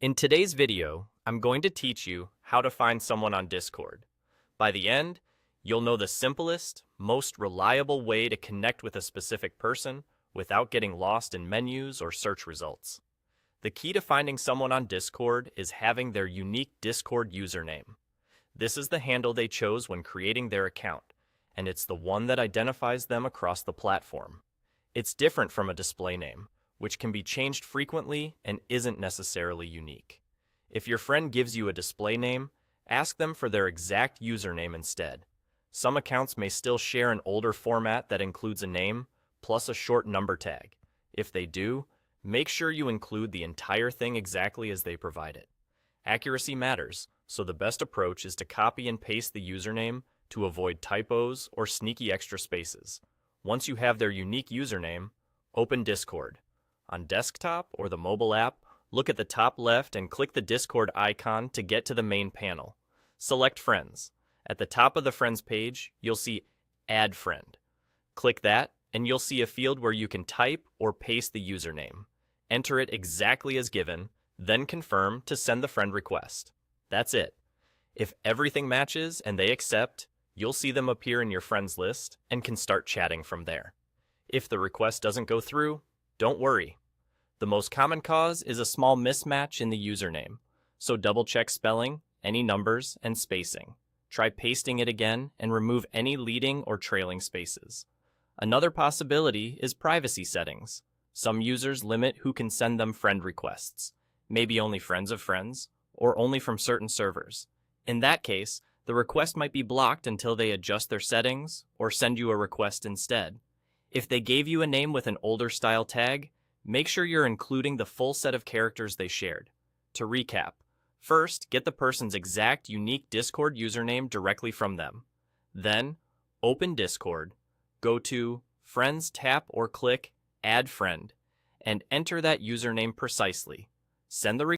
In today's video, I'm going to teach you how to find someone on Discord. By the end, you'll know the simplest, most reliable way to connect with a specific person without getting lost in menus or search results. The key to finding someone on Discord is having their unique Discord username. This is the handle they chose when creating their account, and it's the one that identifies them across the platform. It's different from a display name, which can be changed frequently and isn't necessarily unique. If your friend gives you a display name, ask them for their exact username instead. Some accounts may still share an older format that includes a name, plus a short number tag. If they do, make sure you include the entire thing exactly as they provide it. Accuracy matters, so the best approach is to copy and paste the username to avoid typos or sneaky extra spaces. Once you have their unique username, open Discord. On desktop or the mobile app, look at the top left and click the Discord icon to get to the main panel. Select Friends. At the top of the Friends page, you'll see Add Friend. Click that, and you'll see a field where you can type or paste the username. Enter it exactly as given, then confirm to send the friend request. That's it. If everything matches and they accept, you'll see them appear in your friends list and can start chatting from there. If the request doesn't go through, don't worry. The most common cause is a small mismatch in the username, so double-check spelling, any numbers, and spacing. Try pasting it again and remove any leading or trailing spaces. Another possibility is privacy settings. Some users limit who can send them friend requests, maybe only friends of friends, or only from certain servers. In that case, the request might be blocked until they adjust their settings or send you a request instead. If they gave you a name with an older style tag, make sure you're including the full set of characters they shared. To recap, first, get the person's exact unique Discord username directly from them. Then, open Discord, go to Friends, tap or click Add Friend, and enter that username precisely. Send the